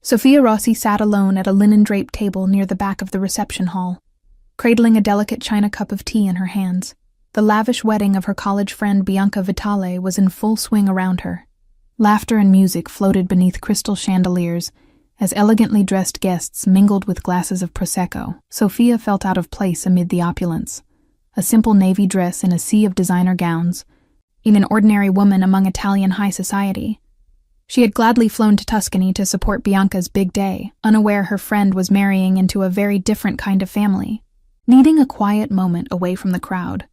Sofia Rossi sat alone at a linen-draped table near the back of the reception hall, cradling a delicate china cup of tea in her hands. The lavish wedding of her college friend Bianca Vitale was in full swing around her. Laughter and music floated beneath crystal chandeliers as elegantly dressed guests mingled with glasses of Prosecco. Sofia felt out of place amid the opulence. A simple navy dress in a sea of designer gowns, in an ordinary woman among Italian high society. She had gladly flown to Tuscany to support Bianca's big day, unaware her friend was marrying into a very different kind of family. Needing a quiet moment away from the crowd,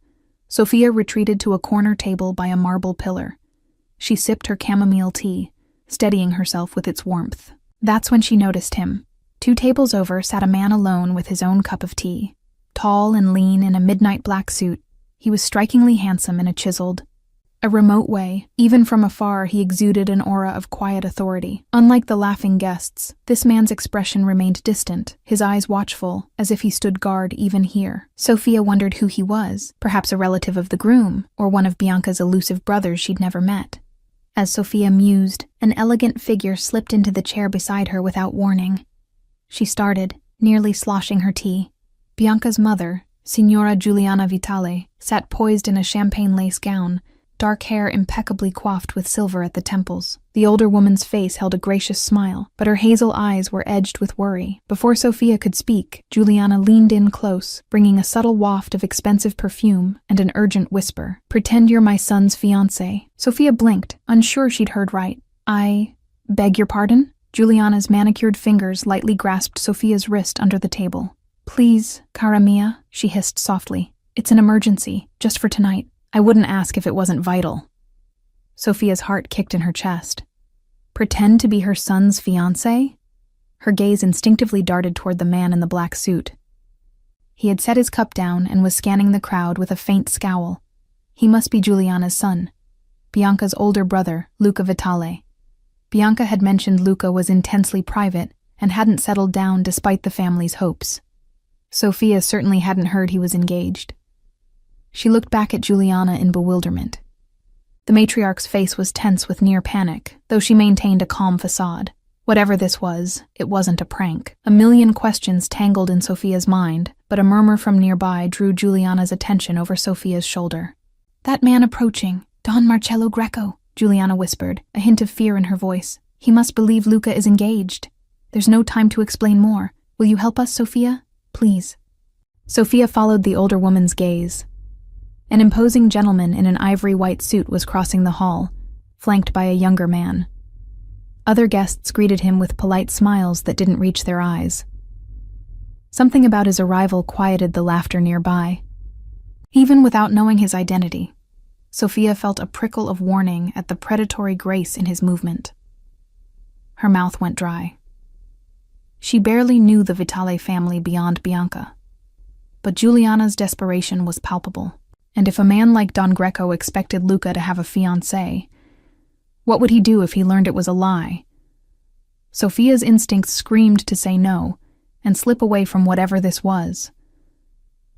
Sofia retreated to a corner table by a marble pillar. She sipped her chamomile tea, steadying herself with its warmth. That's when she noticed him. 2 tables over sat a man alone with his own cup of tea. Tall and lean in a midnight black suit, he was strikingly handsome in a chiseled, remote way. Even from afar, he exuded an aura of quiet authority. Unlike the laughing guests, this man's expression remained distant, his eyes watchful, as if he stood guard even here. Sofia wondered who he was, perhaps a relative of the groom, or one of Bianca's elusive brothers she'd never met. As Sofia mused, an elegant figure slipped into the chair beside her without warning. She started, nearly sloshing her tea. Bianca's mother, Signora Giuliana Vitale, sat poised in a champagne lace gown, dark hair impeccably coiffed with silver at the temples. The older woman's face held a gracious smile, but her hazel eyes were edged with worry. Before Sofia could speak, Giuliana leaned in close, bringing a subtle waft of expensive perfume and an urgent whisper. "Pretend you're my son's fiancée." Sofia blinked, unsure she'd heard right. "I beg your pardon?" Giuliana's manicured fingers lightly grasped Sofia's wrist under the table. "Please, cara mia," she hissed softly. "It's an emergency, just for tonight. I wouldn't ask if it wasn't vital." Sofia's heart kicked in her chest. Pretend to be her son's fiancé? Her gaze instinctively darted toward the man in the black suit. He had set his cup down and was scanning the crowd with a faint scowl. He must be Giuliana's son, Bianca's older brother, Luca Vitale. Bianca had mentioned Luca was intensely private and hadn't settled down despite the family's hopes. Sofia certainly hadn't heard he was engaged. She looked back at Giuliana in bewilderment. The matriarch's face was tense with near panic, though she maintained a calm facade. Whatever this was, it wasn't a prank. A million questions tangled in Sofia's mind, but a murmur from nearby drew Giuliana's attention over Sofia's shoulder. "That man approaching, Don Marcello Greco," Giuliana whispered, a hint of fear in her voice. "He must believe Luca is engaged. There's no time to explain more. Will you help us, Sofia? Please." Sofia followed the older woman's gaze. An imposing gentleman in an ivory-white suit was crossing the hall, flanked by a younger man. Other guests greeted him with polite smiles that didn't reach their eyes. Something about his arrival quieted the laughter nearby. Even without knowing his identity, Sofia felt a prickle of warning at the predatory grace in his movement. Her mouth went dry. She barely knew the Vitale family beyond Bianca, but Giuliana's desperation was palpable. And if a man like Don Greco expected Luca to have a fiancée, what would he do if he learned it was a lie? Sofia's instincts screamed to say no and slip away from whatever this was.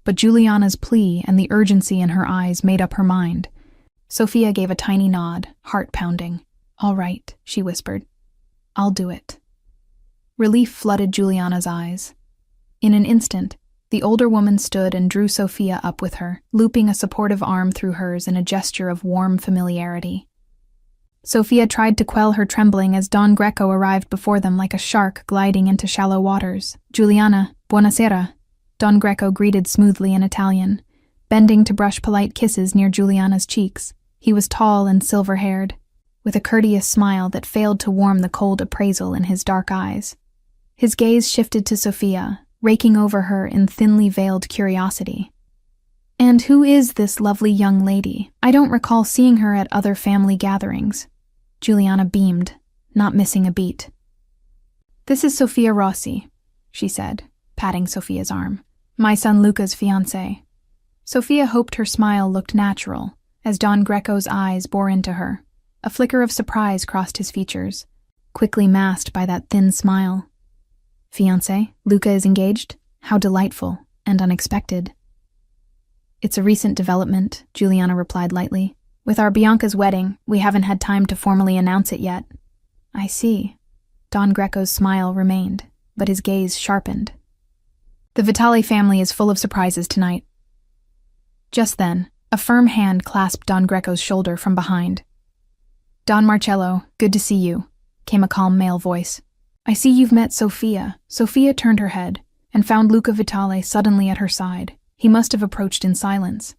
But Giuliana's plea and the urgency in her eyes made up her mind. Sofia gave a tiny nod, heart pounding. "All right," she whispered. "I'll do it." Relief flooded Giuliana's eyes. In an instant, the older woman stood and drew Sofia up with her, looping a supportive arm through hers in a gesture of warm familiarity. Sofia tried to quell her trembling as Don Greco arrived before them like a shark gliding into shallow waters. "Giuliana, buonasera," Don Greco greeted smoothly in Italian, bending to brush polite kisses near Giuliana's cheeks. He was tall and silver-haired, with a courteous smile that failed to warm the cold appraisal in his dark eyes. His gaze shifted to Sofia, raking over her in thinly veiled curiosity. "And who is this lovely young lady? I don't recall seeing her at other family gatherings." Giuliana beamed, not missing a beat. "This is Sofia Rossi," she said, patting Sofia's arm. "My son Luca's fiancée." Sofia hoped her smile looked natural, as Don Greco's eyes bore into her. A flicker of surprise crossed his features, quickly masked by that thin smile. "Fiancé, Luca is engaged? How delightful and unexpected." "It's a recent development," Giuliana replied lightly. "With our Bianca's wedding, we haven't had time to formally announce it yet." "I see." Don Greco's smile remained, but his gaze sharpened. The Vitale family is full of surprises tonight. Just then, a firm hand clasped Don Greco's shoulder from behind. Don Marcello, good to see you, came a calm male voice. I see you've met Sofia. Sofia turned her head and found Luca Vitale suddenly at her side. He must have approached in silence.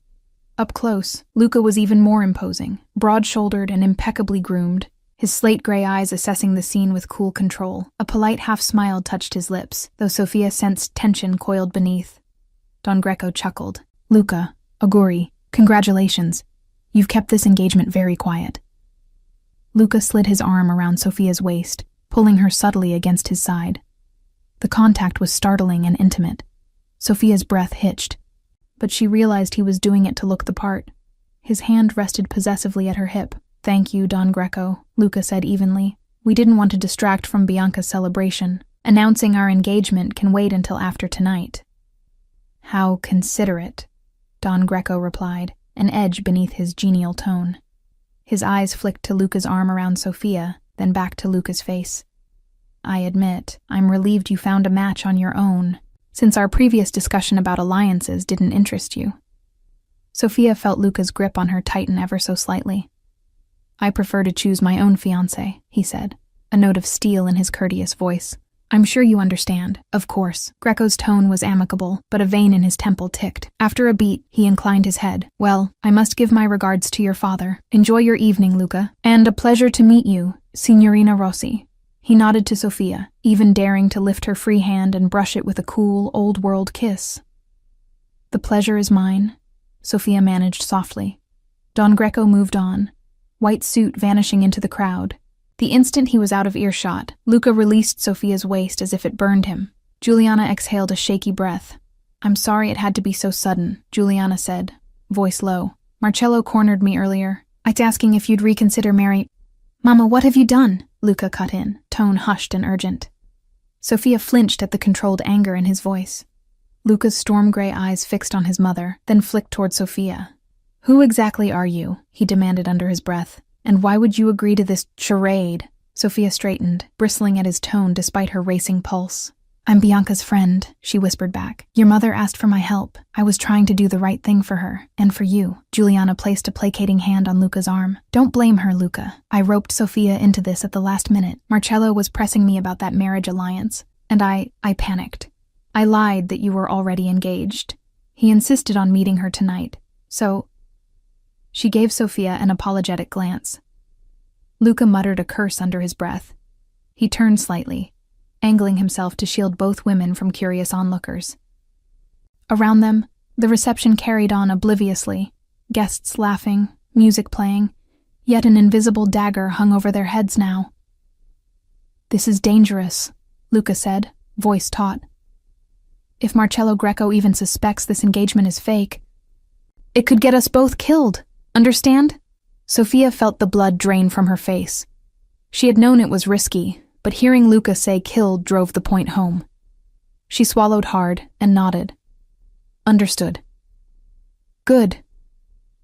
Up close, Luca was even more imposing, broad-shouldered and impeccably groomed, his slate-gray eyes assessing the scene with cool control. A polite half-smile touched his lips, though Sofia sensed tension coiled beneath. Don Greco chuckled. Luca, auguri, congratulations. You've kept this engagement very quiet. Luca slid his arm around Sofia's waist, pulling her subtly against his side. The contact was startling and intimate. Sofia's breath hitched, but she realized he was doing it to look the part. His hand rested possessively at her hip. Thank you, Don Greco, Luca said evenly. We didn't want to distract from Bianca's celebration. Announcing our engagement can wait until after tonight. How considerate, Don Greco replied, an edge beneath his genial tone. His eyes flicked to Luca's arm around Sofia, then back to Luca's face. I admit, I'm relieved you found a match on your own, since our previous discussion about alliances didn't interest you. Sofia felt Luca's grip on her tighten ever so slightly. I prefer to choose my own fiancé, he said, a note of steel in his courteous voice. I'm sure you understand, of course. Greco's tone was amicable, but a vein in his temple ticked. After a beat, he inclined his head. Well, I must give my regards to your father. Enjoy your evening, Luca. And a pleasure to meet you, Signorina Rossi. He nodded to Sofia, even daring to lift her free hand and brush it with a cool, old-world kiss. The pleasure is mine, Sofia managed softly. Don Greco moved on, white suit vanishing into the crowd. The instant he was out of earshot, Luca released Sofia's waist as if it burned him. Juliana exhaled a shaky breath. I'm sorry it had to be so sudden, Juliana said, voice low. Marcello cornered me earlier. I'd asking if you'd reconsider Mary. Mama, what have you done? Luca cut in, tone hushed and urgent. Sofia flinched at the controlled anger in his voice. Luca's storm-gray eyes fixed on his mother, then flicked toward Sofia. Who exactly are you? He demanded under his breath. And why would you agree to this charade? Sofia straightened, bristling at his tone despite her racing pulse. I'm Bianca's friend, she whispered back. Your mother asked for my help. I was trying to do the right thing for her, and for you. Juliana placed a placating hand on Luca's arm. Don't blame her, Luca. I roped Sofia into this at the last minute. Marcello was pressing me about that marriage alliance, and I panicked. I lied that you were already engaged. He insisted on meeting her tonight, so... She gave Sofia an apologetic glance. Luca muttered a curse under his breath. He turned slightly, angling himself to shield both women from curious onlookers. Around them, the reception carried on obliviously, guests laughing, music playing, yet an invisible dagger hung over their heads now. This is dangerous, Luca said, voice taut. If Marcello Greco even suspects this engagement is fake, it could get us both killed. Understand? Sofia felt the blood drain from her face. She had known it was risky, but hearing Luca say killed drove the point home. She swallowed hard and nodded. Understood. Good.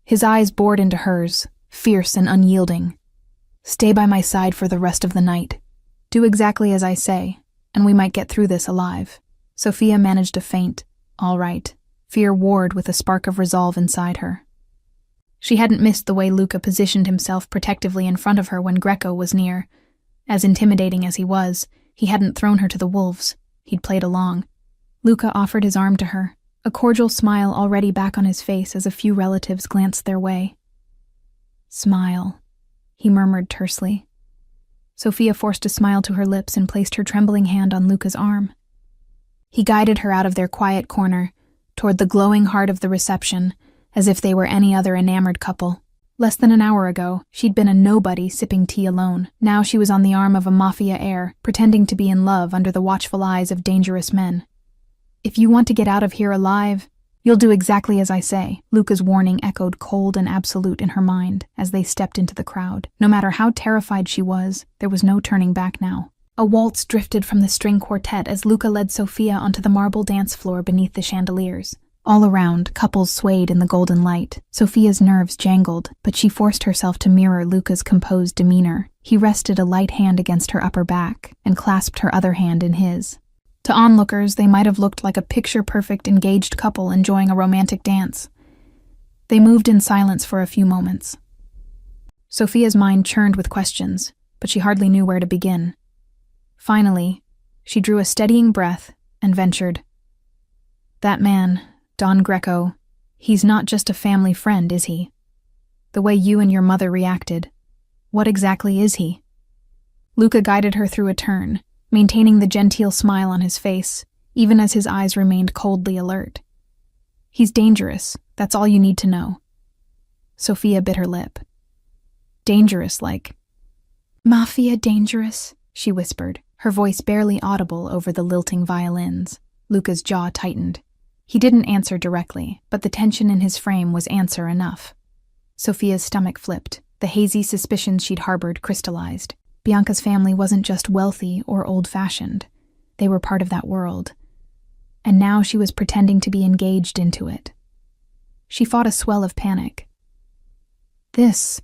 His eyes bored into hers, fierce and unyielding. Stay by my side for the rest of the night. Do exactly as I say, and we might get through this alive. Sofia managed a faint, all right, fear warred with a spark of resolve inside her. She hadn't missed the way Luca positioned himself protectively in front of her when Greco was near. As intimidating as he was, he hadn't thrown her to the wolves. He'd played along. Luca offered his arm to her, a cordial smile already back on his face as a few relatives glanced their way. Smile, he murmured tersely. Sofia forced a smile to her lips and placed her trembling hand on Luca's arm. He guided her out of their quiet corner, toward the glowing heart of the reception, as if they were any other enamored couple. Less than an hour ago, she'd been a nobody sipping tea alone. Now she was on the arm of a Mafia heir, pretending to be in love under the watchful eyes of dangerous men. If you want to get out of here alive, you'll do exactly as I say, Luca's warning echoed cold and absolute in her mind as they stepped into the crowd. No matter how terrified she was, there was no turning back now. A waltz drifted from the string quartet as Luca led Sofia onto the marble dance floor beneath the chandeliers. All around, couples swayed in the golden light. Sophia's nerves jangled, but she forced herself to mirror Luca's composed demeanor. He rested a light hand against her upper back and clasped her other hand in his. To onlookers, they might have looked like a picture-perfect engaged couple enjoying a romantic dance. They moved in silence for a few moments. Sophia's mind churned with questions, but she hardly knew where to begin. Finally, she drew a steadying breath and ventured, "That man, Don Greco, he's not just a family friend, is he? The way you and your mother reacted, what exactly is he?" Luca guided her through a turn, maintaining the genteel smile on his face, even as his eyes remained coldly alert. "He's dangerous, that's all you need to know." Sophia bit her lip. "Dangerous like—" "Mafia dangerous," she whispered, her voice barely audible over the lilting violins. Luca's jaw tightened. He didn't answer directly, but the tension in his frame was answer enough. Sophia's stomach flipped. The hazy suspicions she'd harbored crystallized. Bianca's family wasn't just wealthy or old-fashioned. They were part of that world. And now she was pretending to be engaged into it. She fought a swell of panic. This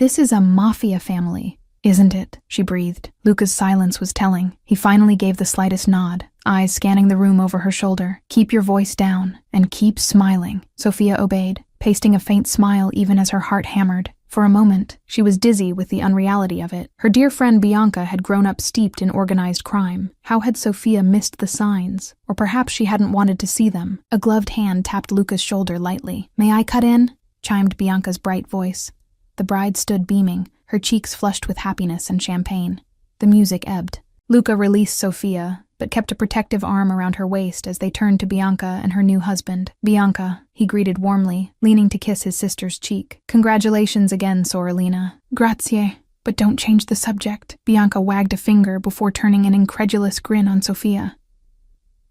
is a Mafia family, isn't it?" she breathed. Luca's silence was telling. He finally gave the slightest nod, eyes scanning the room over her shoulder. "Keep your voice down, and keep smiling." Sophia obeyed, pasting a faint smile even as her heart hammered. For a moment, she was dizzy with the unreality of it. Her dear friend Bianca had grown up steeped in organized crime. How had Sophia missed the signs? Or perhaps she hadn't wanted to see them. A gloved hand tapped Luca's shoulder lightly. "May I cut in?" chimed Bianca's bright voice. The bride stood beaming, her cheeks flushed with happiness and champagne. The music ebbed. Luca released Sophia, but kept a protective arm around her waist as they turned to Bianca and her new husband. "Bianca," he greeted warmly, leaning to kiss his sister's cheek. "Congratulations again, Sorellina." "Grazie, but don't change the subject." Bianca wagged a finger before turning an incredulous grin on Sophia.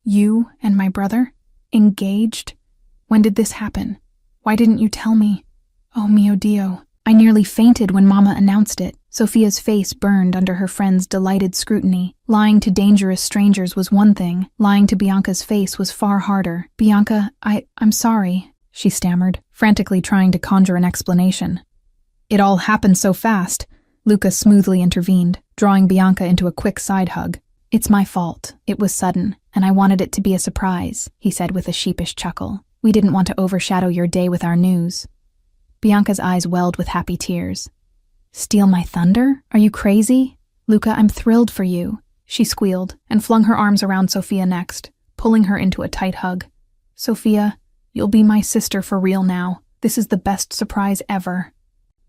"You and my brother? Engaged? When did this happen? Why didn't you tell me? Oh mio Dio. I nearly fainted when Mama announced it." Sophia's face burned under her friend's delighted scrutiny. Lying to dangerous strangers was one thing. Lying to Bianca's face was far harder. "Bianca, I'm sorry," she stammered, frantically trying to conjure an explanation. "It all happened so fast," Luca smoothly intervened, drawing Bianca into a quick side hug. "It's my fault. It was sudden, and I wanted it to be a surprise," he said with a sheepish chuckle. "We didn't want to overshadow your day with our news." Bianca's eyes welled with happy tears. "Steal my thunder? Are you crazy?" "Luca, I'm thrilled for you," she squealed, and flung her arms around Sophia next, pulling her into a tight hug. "Sophia, you'll be my sister for real now. This is the best surprise ever."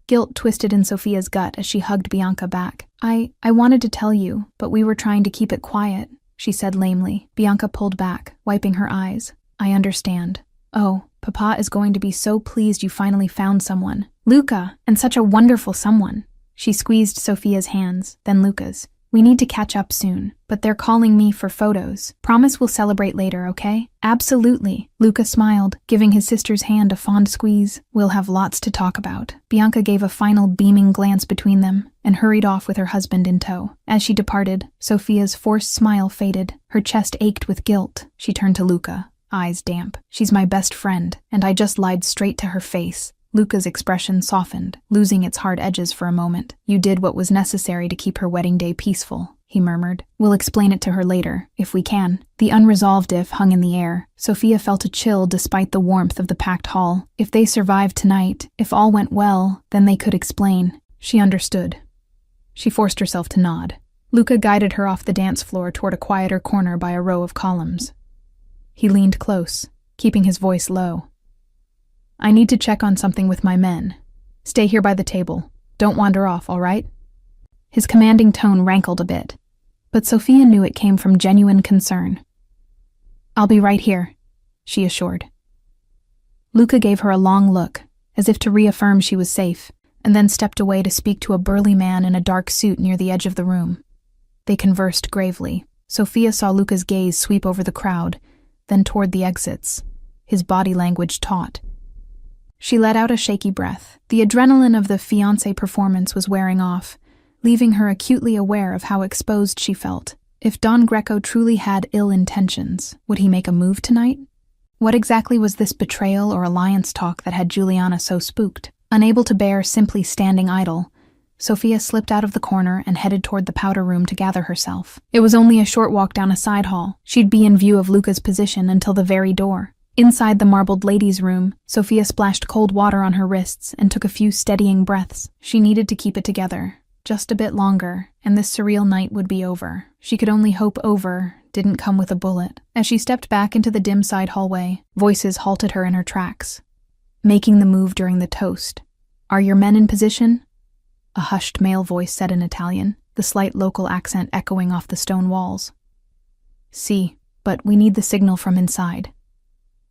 Guilt twisted in Sophia's gut as she hugged Bianca back. I wanted to tell you, but we were trying to keep it quiet," she said lamely. Bianca pulled back, wiping her eyes. "I understand. Oh, Papa is going to be so pleased you finally found someone. Luca, and such a wonderful someone." She squeezed Sophia's hands, then Luca's. "We need to catch up soon, but they're calling me for photos. Promise we'll celebrate later, okay?" "Absolutely." Luca smiled, giving his sister's hand a fond squeeze. "We'll have lots to talk about." Bianca gave a final beaming glance between them and hurried off with her husband in tow. As she departed, Sophia's forced smile faded. Her chest ached with guilt. She turned to Luca, eyes damp. "She's my best friend, and I just lied straight to her face." Luca's expression softened, losing its hard edges for a moment. "You did what was necessary to keep her wedding day peaceful," he murmured. "We'll explain it to her later, if we can." The unresolved if hung in the air. Sophia felt a chill despite the warmth of the packed hall. If they survived tonight, if all went well, then they could explain. She understood. She forced herself to nod. Luca guided her off the dance floor toward a quieter corner by a row of columns. He leaned close, keeping his voice low. "I need to check on something with my men. Stay here by the table. Don't wander off, all right?" His commanding tone rankled a bit, but Sophia knew it came from genuine concern. "I'll be right here," she assured. Luca gave her a long look, as if to reaffirm she was safe, and then stepped away to speak to a burly man in a dark suit near the edge of the room. They conversed gravely. Sophia saw Luca's gaze sweep over the crowd, then toward the exits, his body language taut. She let out a shaky breath. The adrenaline of the Fiancée performance was wearing off, leaving her acutely aware of how exposed she felt. If Don Greco truly had ill intentions, would he make a move tonight? What exactly was this betrayal or alliance talk that had Juliana so spooked? Unable to bear simply standing idle, Sophia slipped out of the corner and headed toward the powder room to gather herself. It was only a short walk down a side hall. She'd be in view of Luca's position until the very door. Inside the marbled ladies' room, Sophia splashed cold water on her wrists and took a few steadying breaths. She needed to keep it together. Just a bit longer, and this surreal night would be over. She could only hope over didn't come with a bullet. As she stepped back into the dim side hallway, voices halted her in her tracks. Making the move during the toast. "Are your men in position?" A hushed male voice said in Italian, the slight local accent echoing off the stone walls. "Si, but we need the signal from inside."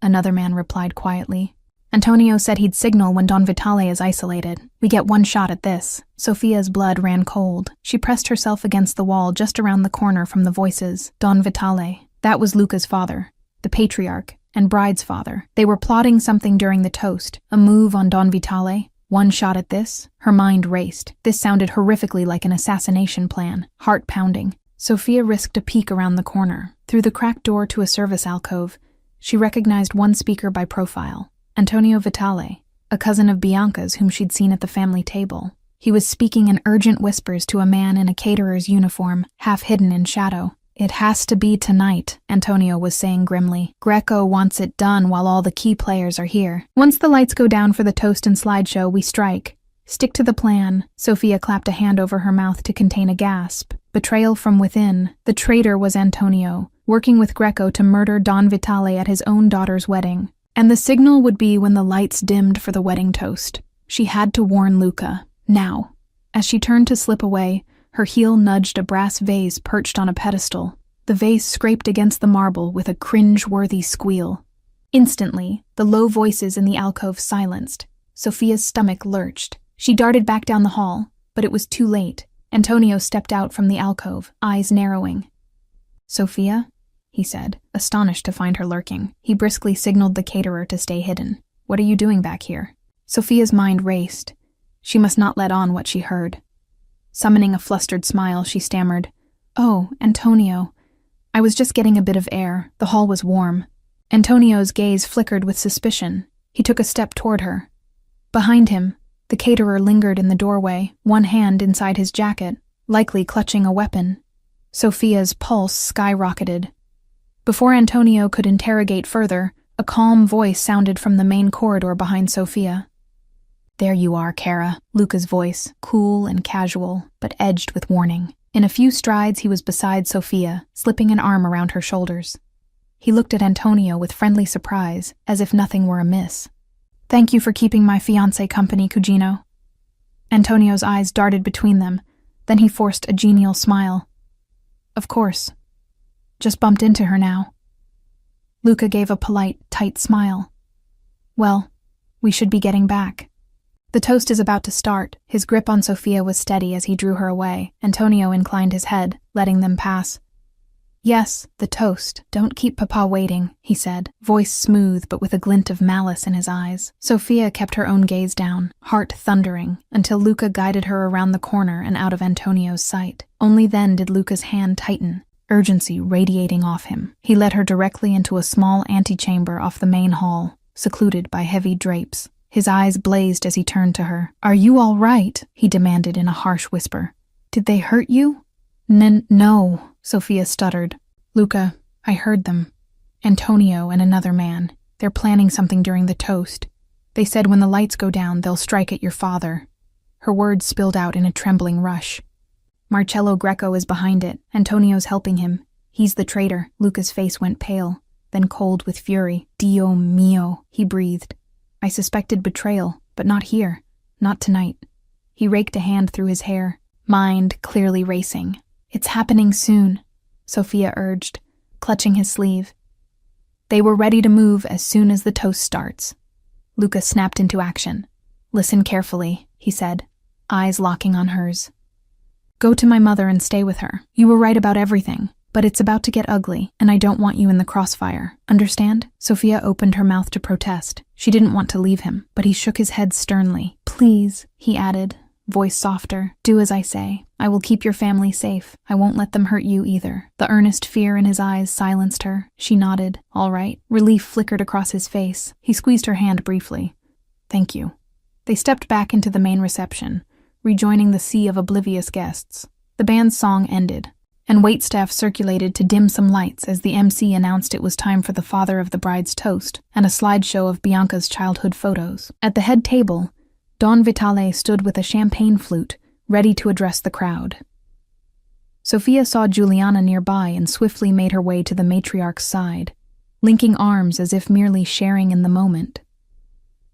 Another man replied quietly. "Antonio said he'd signal when Don Vitale is isolated. We get one shot at this." Sophia's blood ran cold. She pressed herself against the wall just around the corner from the voices. Don Vitale. That was Luca's father, the patriarch, and Bride's father. They were plotting something during the toast, a move on Don Vitale. One shot at this? Her mind raced. This sounded horrifically like an assassination plan, heart-pounding. Sophia risked a peek around the corner. Through the cracked door to a service alcove, she recognized one speaker by profile, Antonio Vitale, a cousin of Bianca's whom she'd seen at the family table. He was speaking in urgent whispers to a man in a caterer's uniform, half hidden in shadow. "It has to be tonight," Antonio was saying grimly. "Greco wants it done while all the key players are here. Once the lights go down for the toast and slideshow, we strike. Stick to the plan." Sophia clapped a hand over her mouth to contain a gasp. Betrayal from within. The traitor was Antonio, working with Greco to murder Don Vitale at his own daughter's wedding. And the signal would be when the lights dimmed for the wedding toast. She had to warn Luca. Now. As she turned to slip away, her heel nudged a brass vase perched on a pedestal. The vase scraped against the marble with a cringe-worthy squeal. Instantly, the low voices in the alcove silenced. Sophia's stomach lurched. She darted back down the hall, but it was too late. Antonio stepped out from the alcove, eyes narrowing. "Sophia?" he said, astonished to find her lurking. He briskly signaled the caterer to stay hidden. "What are you doing back here?" Sophia's mind raced. She must not let on what she heard. Summoning a flustered smile, she stammered, "Oh, Antonio. I was just getting a bit of air. The hall was warm." Antonio's gaze flickered with suspicion. He took a step toward her. Behind him, the caterer lingered in the doorway, one hand inside his jacket, likely clutching a weapon. Sophia's pulse skyrocketed. Before Antonio could interrogate further, a calm voice sounded from the main corridor behind Sophia. "There you are, Kara," Luca's voice, cool and casual, but edged with warning. In a few strides he was beside Sophia, slipping an arm around her shoulders. He looked at Antonio with friendly surprise, as if nothing were amiss. "Thank you for keeping my fiancé company, Cugino." Antonio's eyes darted between them, then he forced a genial smile. "Of course. Just bumped into her now." Luca gave a polite, tight smile. "Well, we should be getting back." "The toast is about to start." His grip on Sophia was steady as he drew her away. Antonio inclined his head, letting them pass. "Yes, the toast. Don't keep Papa waiting," he said, voice smooth but with a glint of malice in his eyes. Sophia kept her own gaze down, heart thundering, until Luca guided her around the corner and out of Antonio's sight. Only then did Luca's hand tighten, urgency radiating off him. He led her directly into a small antechamber off the main hall, secluded by heavy drapes. His eyes blazed as he turned to her. "Are you all right?" he demanded in a harsh whisper. "Did they hurt you?" No, Sophia stuttered. "Luca, I heard them. Antonio and another man. They're planning something during the toast. They said when the lights go down, they'll strike at your father." Her words spilled out in a trembling rush. "Marcello Greco is behind it. Antonio's helping him. He's the traitor." Luca's face went pale, then cold with fury. "Dio mio," he breathed. "I suspected betrayal, but not here. Not tonight." He raked a hand through his hair, mind clearly racing. "It's happening soon," Sophia urged, clutching his sleeve. "They were ready to move as soon as the toast starts." Luca snapped into action. "Listen carefully," he said, eyes locking on hers. "Go to my mother and stay with her. You were right about everything, but it's about to get ugly, and I don't want you in the crossfire. Understand?" Sophia opened her mouth to protest. She didn't want to leave him, but he shook his head sternly. "Please," he added, voice softer. Do as I say. I will keep your family safe. I won't let them hurt you either. The earnest fear in his eyes silenced her. She nodded. All right. Relief flickered across his face. He squeezed her hand briefly. Thank you. They stepped back into the main reception, rejoining the sea of oblivious guests. The band's song ended, and waitstaff circulated to dim some lights as the MC announced it was time for the father of the bride's toast and a slideshow of Bianca's childhood photos. At the head table, Don Vitale stood with a champagne flute, ready to address the crowd. Sophia saw Juliana nearby and swiftly made her way to the matriarch's side, linking arms as if merely sharing in the moment.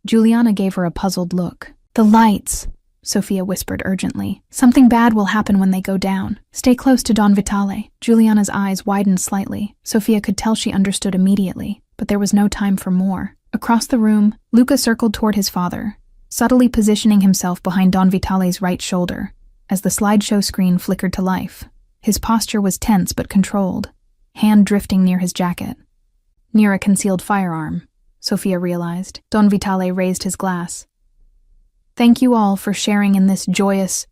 Juliana gave her a puzzled look. The lights, Sophia whispered urgently. Something bad will happen when they go down. Stay close to Don Vitale. Juliana's eyes widened slightly. Sophia could tell she understood immediately, but there was no time for more. Across the room, Luca circled toward his father, subtly positioning himself behind Don Vitale's right shoulder, as the slideshow screen flickered to life. His posture was tense but controlled, hand drifting near his jacket. Near a concealed firearm, Sophia realized. Don Vitale raised his glass. Thank you all for sharing in this joyous...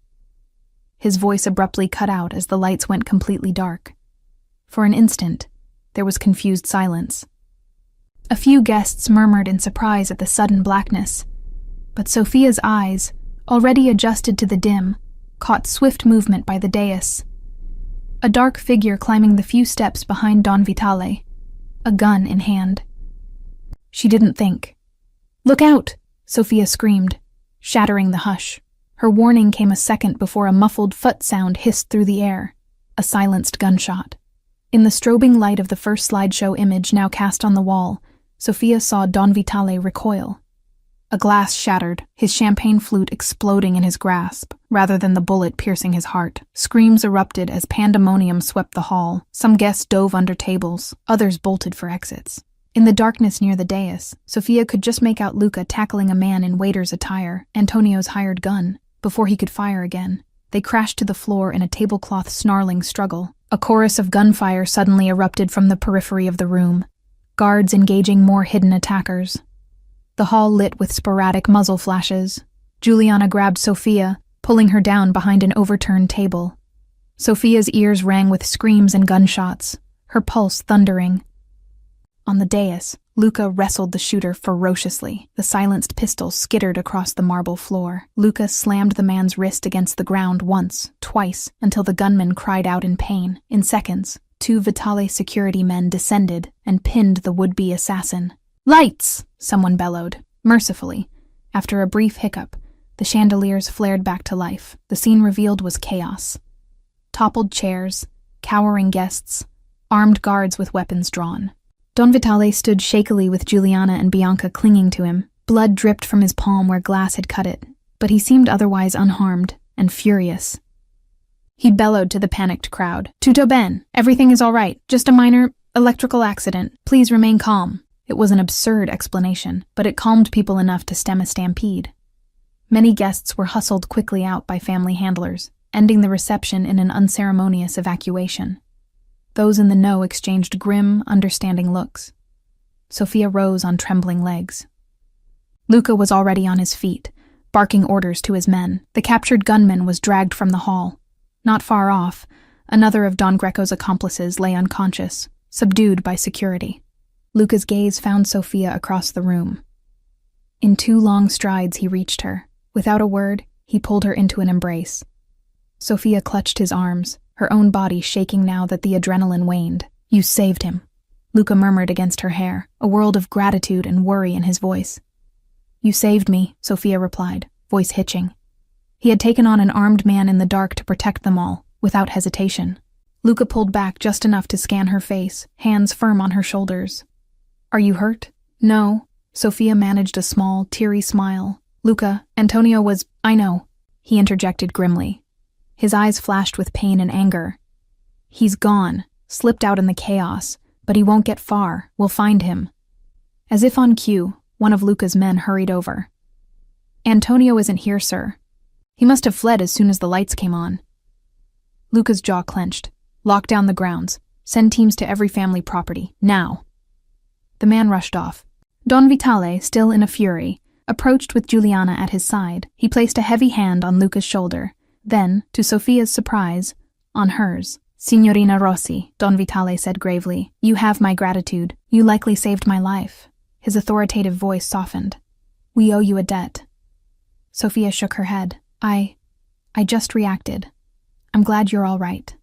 His voice abruptly cut out as the lights went completely dark. For an instant, there was confused silence. A few guests murmured in surprise at the sudden blackness, but Sophia's eyes, already adjusted to the dim, caught swift movement by the dais. A dark figure climbing the few steps behind Don Vitale, a gun in hand. She didn't think. Look out! Sophia screamed, shattering the hush. Her warning came a second before a muffled foot sound hissed through the air, a silenced gunshot. In the strobing light of the first slideshow image now cast on the wall, Sophia saw Don Vitale recoil. A glass shattered, his champagne flute exploding in his grasp, rather than the bullet piercing his heart. Screams erupted as pandemonium swept the hall. Some guests dove under tables, others bolted for exits. In the darkness near the dais, Sophia could just make out Luca tackling a man in waiter's attire, Antonio's hired gun, before he could fire again. They crashed to the floor in a tablecloth snarling struggle. A chorus of gunfire suddenly erupted from the periphery of the room, guards engaging more hidden attackers. The hall lit with sporadic muzzle flashes. Juliana grabbed Sophia, pulling her down behind an overturned table. Sophia's ears rang with screams and gunshots, her pulse thundering. On the dais, Luca wrestled the shooter ferociously. The silenced pistol skittered across the marble floor. Luca slammed the man's wrist against the ground once, twice, until the gunman cried out in pain. In seconds, 2 Vitale security men descended and pinned the would-be assassin. Lights! Someone bellowed. Mercifully, after a brief hiccup, the chandeliers flared back to life. The scene revealed was chaos. Toppled chairs, cowering guests, armed guards with weapons drawn. Don Vitale stood shakily with Juliana and Bianca clinging to him. Blood dripped from his palm where glass had cut it, but he seemed otherwise unharmed and furious. He bellowed to the panicked crowd. Tutto ben, everything is all right, just a minor electrical accident. Please remain calm. It was an absurd explanation, but it calmed people enough to stem a stampede. Many guests were hustled quickly out by family handlers, ending the reception in an unceremonious evacuation. Those in the know exchanged grim, understanding looks. Sophia rose on trembling legs. Luca was already on his feet, barking orders to his men. The captured gunman was dragged from the hall. Not far off, another of Don Greco's accomplices lay unconscious, subdued by security. Luca's gaze found Sophia across the room. In 2 long strides he reached her. Without a word, he pulled her into an embrace. Sophia clutched his arms, her own body shaking now that the adrenaline waned. You saved him, Luca murmured against her hair, a world of gratitude and worry in his voice. You saved me, Sophia replied, voice hitching. He had taken on an armed man in the dark to protect them all, without hesitation. Luca pulled back just enough to scan her face, hands firm on her shoulders. Are you hurt? No. Sophia managed a small, teary smile. Luca, Antonio was... I know, he interjected grimly. His eyes flashed with pain and anger. He's gone, slipped out in the chaos, but he won't get far. We'll find him. As if on cue, one of Luca's men hurried over. Antonio isn't here, sir. He must have fled as soon as the lights came on. Luca's jaw clenched. Lock down the grounds. Send teams to every family property, now. The man rushed off. Don Vitale, still in a fury, approached with Juliana at his side. He placed a heavy hand on Luca's shoulder, then, to Sofia's surprise, on hers. "Signorina Rossi," Don Vitale said gravely, "you have my gratitude. You likely saved my life." His authoritative voice softened. "We owe you a debt." Sofia shook her head. I just reacted. I'm glad you're all right."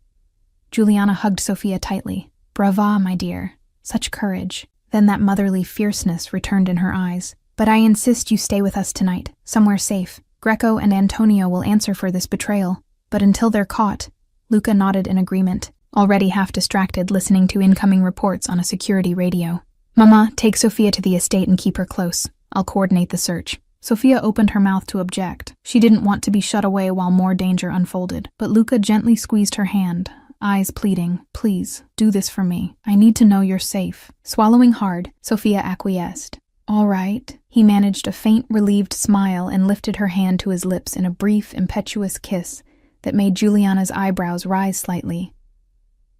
Juliana hugged Sofia tightly. "Brava, my dear. Such courage." Then that motherly fierceness returned in her eyes. "But I insist you stay with us tonight, somewhere safe. Greco and Antonio will answer for this betrayal. But until they're caught..." Luca nodded in agreement, already half distracted listening to incoming reports on a security radio. "Mama, take Sofia to the estate and keep her close. I'll coordinate the search." Sofia opened her mouth to object. She didn't want to be shut away while more danger unfolded, but Luca gently squeezed her hand, eyes pleading, "Please, do this for me. I need to know you're safe." Swallowing hard, Sofia acquiesced. "All right." He managed a faint, relieved smile and lifted her hand to his lips in a brief, impetuous kiss that made Juliana's eyebrows rise slightly.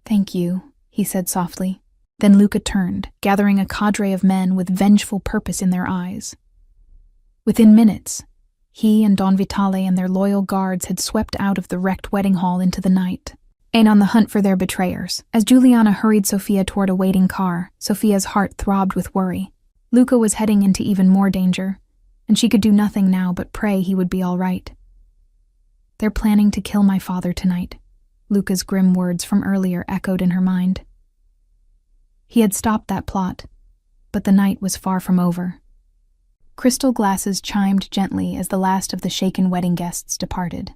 "Thank you," he said softly. Then Luca turned, gathering a cadre of men with vengeful purpose in their eyes. Within minutes, he and Don Vitale and their loyal guards had swept out of the wrecked wedding hall into the night, and on the hunt for their betrayers. As Juliana hurried Sofia toward a waiting car, Sofia's heart throbbed with worry. Luca was heading into even more danger, and she could do nothing now but pray he would be all right. "They're planning to kill my father tonight," Luca's grim words from earlier echoed in her mind. He had stopped that plot, but the night was far from over. Crystal glasses chimed gently as the last of the shaken wedding guests departed.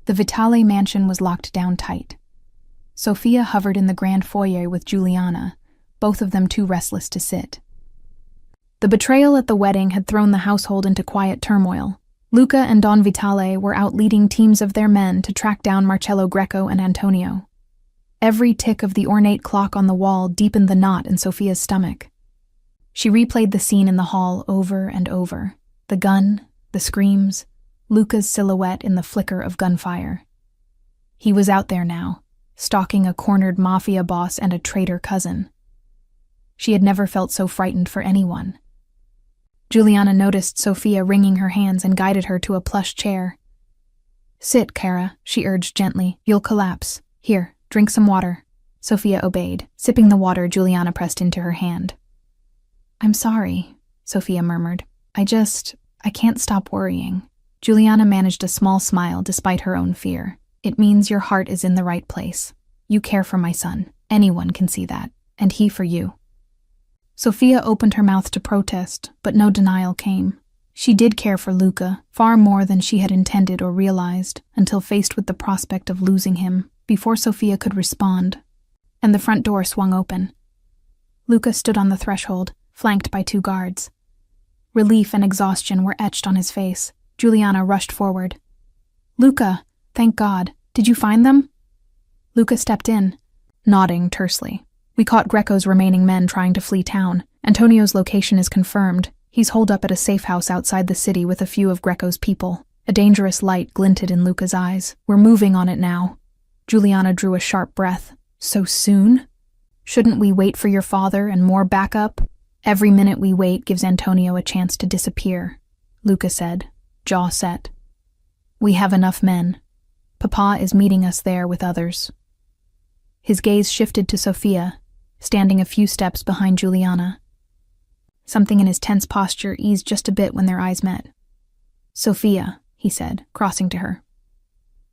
The Vitale mansion was locked down tight. Sofia hovered in the grand foyer with Juliana, both of them too restless to sit. The betrayal at the wedding had thrown the household into quiet turmoil. Luca and Don Vitale were out leading teams of their men to track down Marcello Greco and Antonio. Every tick of the ornate clock on the wall deepened the knot in Sofia's stomach. She replayed the scene in the hall over and over. The gun, the screams, Luca's silhouette in the flicker of gunfire. He was out there now, stalking a cornered mafia boss and a traitor cousin. She had never felt so frightened for anyone. Juliana noticed Sofia wringing her hands and guided her to a plush chair. "Sit, Cara," she urged gently. "You'll collapse. Here, drink some water." Sofia obeyed. Sipping the water, Juliana pressed into her hand. "I'm sorry," Sofia murmured. I can't stop worrying." Juliana managed a small smile despite her own fear. "It means your heart is in the right place. You care for my son. Anyone can see that. And he for you." Sofia opened her mouth to protest, but no denial came. She did care for Luca, far more than she had intended or realized, until faced with the prospect of losing him, before Sofia could respond. And the front door swung open. Luca stood on the threshold, flanked by 2 guards. Relief and exhaustion were etched on his face. Juliana rushed forward. "Luca, thank God. Did you find them?" Luca stepped in, nodding tersely. "We caught Greco's remaining men trying to flee town. Antonio's location is confirmed. He's holed up at a safe house outside the city with a few of Greco's people." A dangerous light glinted in Luca's eyes. "We're moving on it now." Juliana drew a sharp breath. "So soon? Shouldn't we wait for your father and more backup?" "Every minute we wait gives Antonio a chance to disappear," Luca said, jaw set. "We have enough men. Papa is meeting us there with others." His gaze shifted to Sofia, standing a few steps behind Juliana. Something in his tense posture eased just a bit when their eyes met. "Sofia," he said, crossing to her.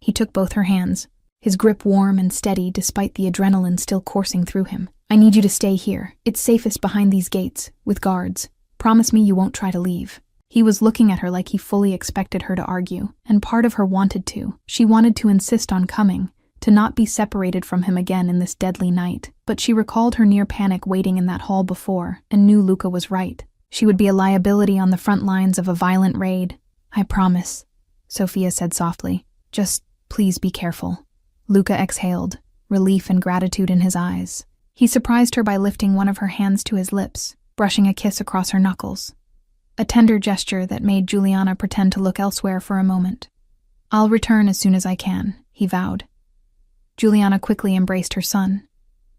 He took both her hands, his grip warm and steady despite the adrenaline still coursing through him. "I need you to stay here. It's safest behind these gates, with guards. Promise me you won't try to leave." He was looking at her like he fully expected her to argue, and part of her wanted to. She wanted to insist on coming, to not be separated from him again in this deadly night. But she recalled her near panic waiting in that hall before, and knew Luca was right. She would be a liability on the front lines of a violent raid. "I promise," Sofia said softly. "Just please be careful." Luca exhaled, relief and gratitude in his eyes. He surprised her by lifting one of her hands to his lips, brushing a kiss across her knuckles. A tender gesture that made Juliana pretend to look elsewhere for a moment. "I'll return as soon as I can," he vowed. Juliana quickly embraced her son.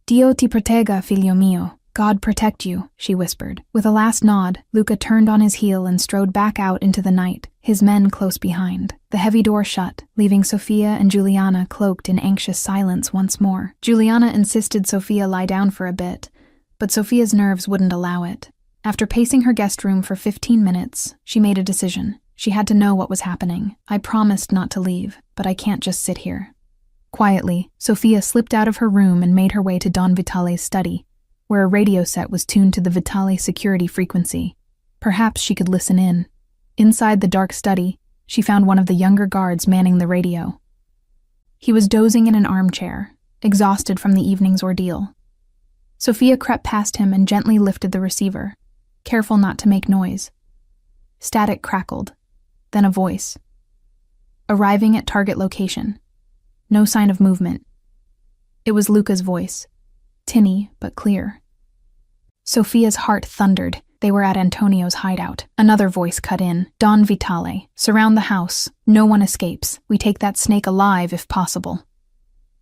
"Dio ti protegga, figlio mio," God protect you, she whispered. With a last nod, Luca turned on his heel and strode back out into the night, his men close behind. The heavy door shut, leaving Sophia and Juliana cloaked in anxious silence once more. Juliana insisted Sophia lie down for a bit, but Sophia's nerves wouldn't allow it. After pacing her guest room for 15 minutes, she made a decision. She had to know what was happening. I promised not to leave, but I can't just sit here. Quietly, Sophia slipped out of her room and made her way to Don Vitale's study, where a radio set was tuned to the Vitale security frequency. Perhaps she could listen in. Inside the dark study, she found one of the younger guards manning the radio. He was dozing in an armchair, exhausted from the evening's ordeal. Sophia crept past him and gently lifted the receiver, careful not to make noise. Static crackled, then a voice. Arriving at target location. No sign of movement. It was Luca's voice, tinny but clear. Sophia's heart thundered. They were at Antonio's hideout. Another voice cut in. Don Vitale. Surround the house. No one escapes. We take that snake alive if possible.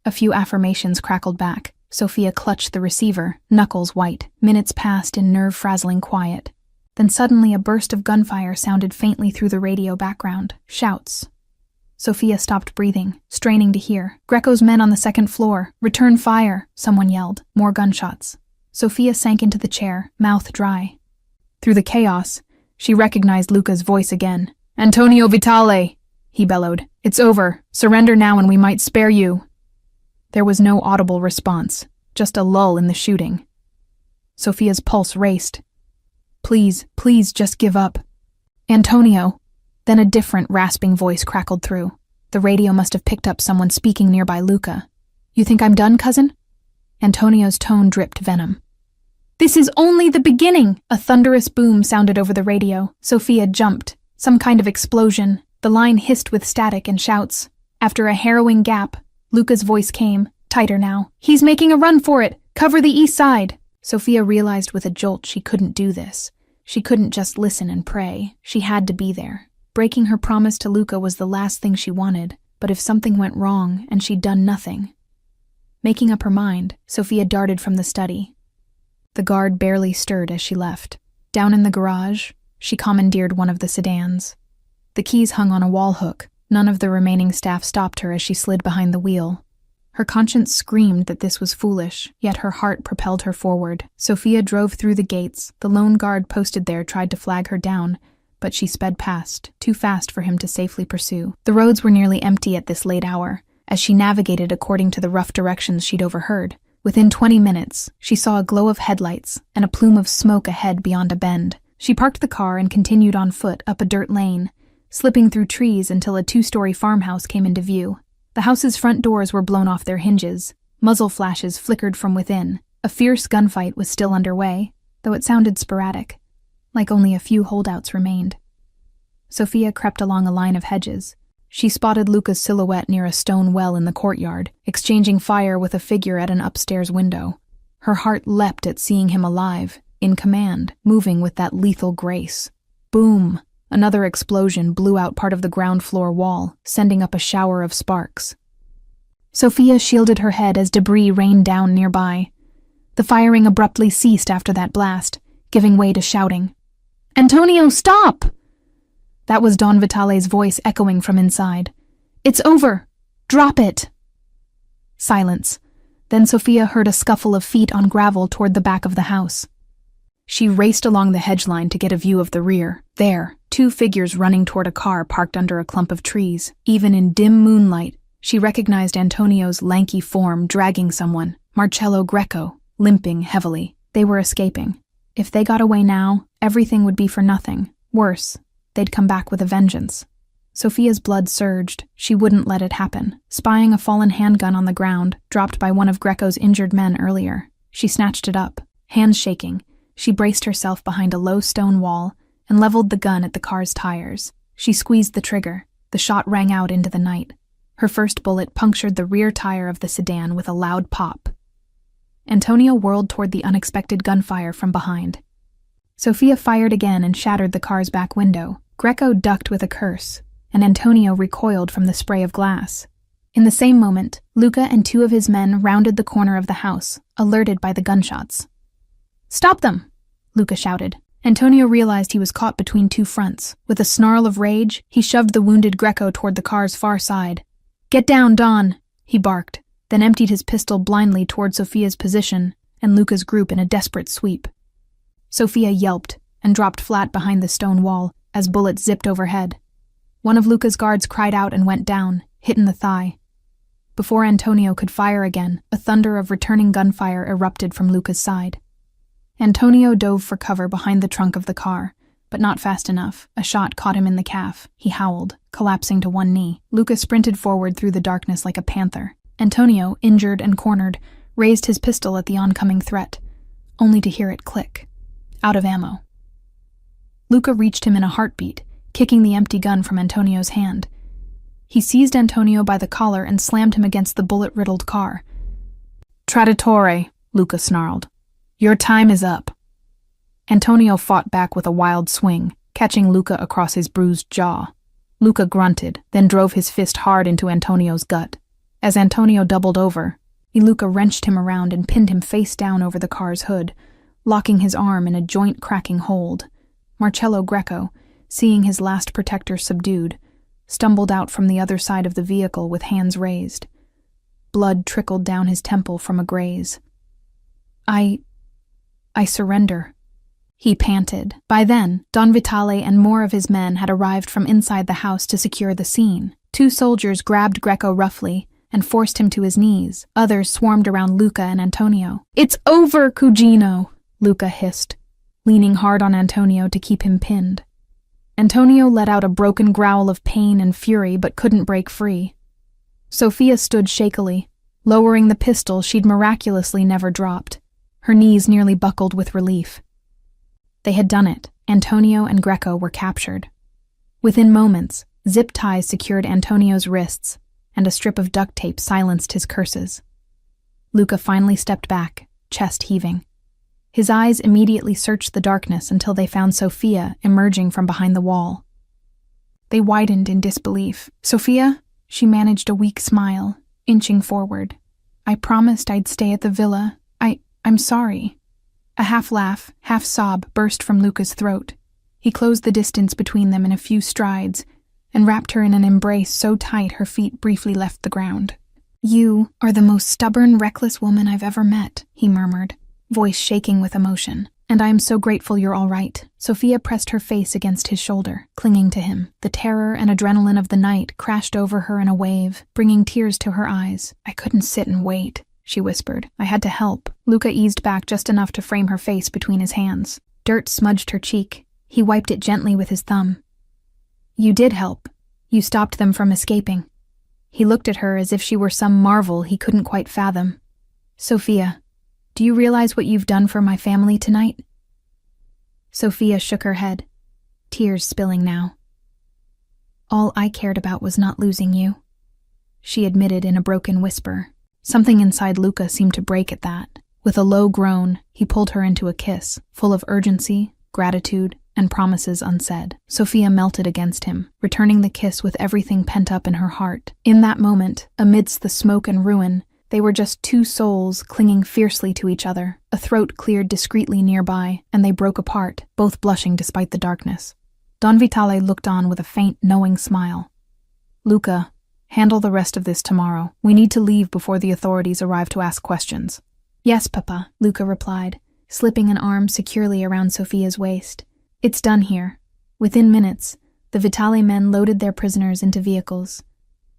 A few affirmations crackled back. Sophia clutched the receiver, knuckles white. Minutes passed in nerve-frazzling quiet. Then suddenly a burst of gunfire sounded faintly through the radio background. Shouts. Sophia stopped breathing, straining to hear. Greco's men on the second floor. Return fire, someone yelled. More gunshots. Sophia sank into the chair, mouth dry. Through the chaos, she recognized Luca's voice again. Antonio Vitale, he bellowed. It's over. Surrender now and we might spare you. There was no audible response, just a lull in the shooting. Sophia's pulse raced. Please, please just give up. Antonio. Then a different, rasping voice crackled through. The radio must have picked up someone speaking nearby Luca. You think I'm done, cousin? Antonio's tone dripped venom. This is only the beginning! A thunderous boom sounded over the radio. Sophia jumped. Some kind of explosion. The line hissed with static and shouts. After a harrowing gap, Luca's voice came, tighter now. He's making a run for it! Cover the east side! Sophia realized with a jolt she couldn't do this. She couldn't just listen and pray. She had to be there. Breaking her promise to Luca was the last thing she wanted, but if something went wrong and she'd done nothing. Making up her mind, Sophia darted from the study. The guard barely stirred as she left. Down in the garage, she commandeered one of the sedans. The keys hung on a wall hook. None of the remaining staff stopped her as she slid behind the wheel. Her conscience screamed that this was foolish, yet her heart propelled her forward. Sophia drove through the gates. The lone guard posted there tried to flag her down, but she sped past, too fast for him to safely pursue. The roads were nearly empty at this late hour, as she navigated according to the rough directions she'd overheard. Within 20 minutes, she saw a glow of headlights and a plume of smoke ahead beyond a bend. She parked the car and continued on foot up a dirt lane, slipping through trees until a 2-story farmhouse came into view. The house's front doors were blown off their hinges. Muzzle flashes flickered from within. A fierce gunfight was still underway, though it sounded sporadic, like only a few holdouts remained. Sophia crept along a line of hedges. She spotted Luca's silhouette near a stone well in the courtyard, exchanging fire with a figure at an upstairs window. Her heart leapt at seeing him alive, in command, moving with that lethal grace. Boom! Another explosion blew out part of the ground floor wall, sending up a shower of sparks. Sophia shielded her head as debris rained down nearby. The firing abruptly ceased after that blast, giving way to shouting. Antonio, stop! That was Don Vitale's voice echoing from inside. It's over! Drop it! Silence. Then Sophia heard a scuffle of feet on gravel toward the back of the house. She raced along the hedge line to get a view of the rear. There, 2 figures running toward a car parked under a clump of trees. Even in dim moonlight, she recognized Antonio's lanky form dragging someone, Marcello Greco, limping heavily. They were escaping. If they got away now, everything would be for nothing. Worse, they'd come back with a vengeance. Sophia's blood surged. She wouldn't let it happen. Spying a fallen handgun on the ground, dropped by one of Greco's injured men earlier, she snatched it up. Hands shaking, she braced herself behind a low stone wall and leveled the gun at the car's tires. She squeezed the trigger. The shot rang out into the night. Her first bullet punctured the rear tire of the sedan with a loud pop. Antonio whirled toward the unexpected gunfire from behind. Sophia fired again and shattered the car's back window. Greco ducked with a curse, and Antonio recoiled from the spray of glass. In the same moment, Luca and 2 of his men rounded the corner of the house, alerted by the gunshots. "Stop them!" Luca shouted. Antonio realized he was caught between two fronts. With a snarl of rage, he shoved the wounded Greco toward the car's far side. "Get down, Don!" he barked, then emptied his pistol blindly toward Sophia's position and Luca's group in a desperate sweep. Sophia yelped and dropped flat behind the stone wall as bullets zipped overhead. One of Luca's guards cried out and went down, hit in the thigh. Before Antonio could fire again, a thunder of returning gunfire erupted from Luca's side. Antonio dove for cover behind the trunk of the car, but not fast enough. A shot caught him in the calf. He howled, collapsing to one knee. Luca sprinted forward through the darkness like a panther. Antonio, injured and cornered, raised his pistol at the oncoming threat, only to hear it click. Out of ammo. Luca reached him in a heartbeat, kicking the empty gun from Antonio's hand. He seized Antonio by the collar and slammed him against the bullet-riddled car. "Traditore," Luca snarled. "Your time is up." Antonio fought back with a wild swing, catching Luca across his bruised jaw. Luca grunted, then drove his fist hard into Antonio's gut. As Antonio doubled over, Luca wrenched him around and pinned him face down over the car's hood, locking his arm in a joint-cracking hold. Marcello Greco, seeing his last protector subdued, stumbled out from the other side of the vehicle with hands raised. Blood trickled down his temple from a graze. I surrender," he panted. By then, Don Vitale and more of his men had arrived from inside the house to secure the scene. 2 soldiers grabbed Greco roughly and forced him to his knees. Others swarmed around Luca and Antonio. "It's over, Cugino," Luca hissed, leaning hard on Antonio to keep him pinned. Antonio let out a broken growl of pain and fury but couldn't break free. Sophia stood shakily, lowering the pistol she'd miraculously never dropped. Her knees nearly buckled with relief. They had done it. Antonio and Greco were captured. Within moments, zip ties secured Antonio's wrists, and a strip of duct tape silenced his curses. Luca finally stepped back, chest heaving. His eyes immediately searched the darkness until they found Sophia emerging from behind the wall. They widened in disbelief. "Sophia?" She managed a weak smile, inching forward. "I promised I'd stay at the villa. I'm sorry." A half-laugh, half-sob burst from Luca's throat. He closed the distance between them in a few strides and wrapped her in an embrace so tight her feet briefly left the ground. "You are the most stubborn, reckless woman I've ever met," he murmured, voice shaking with emotion. "And I am so grateful you're all right." Sophia pressed her face against his shoulder, clinging to him. The terror and adrenaline of the night crashed over her in a wave, bringing tears to her eyes. "I couldn't sit and wait," she whispered. "I had to help." Luca eased back just enough to frame her face between his hands. Dirt smudged her cheek. He wiped it gently with his thumb. "You did help. You stopped them from escaping." He looked at her as if she were some marvel he couldn't quite fathom. "Sophia, do you realize what you've done for my family tonight?" Sophia shook her head, tears spilling now. "All I cared about was not losing you," she admitted in a broken whisper. Something inside Luca seemed to break at that. With a low groan, he pulled her into a kiss, full of urgency, gratitude, and promises unsaid. Sophia melted against him, returning the kiss with everything pent up in her heart. In that moment, amidst the smoke and ruin, they were just 2 souls clinging fiercely to each other. A throat cleared discreetly nearby, and they broke apart, both blushing despite the darkness. Don Vitale looked on with a faint, knowing smile. "Luca, handle the rest of this tomorrow. We need to leave before the authorities arrive to ask questions." "Yes, Papa," Luca replied, slipping an arm securely around Sophia's waist. "It's done here." Within minutes, the Vitale men loaded their prisoners into vehicles.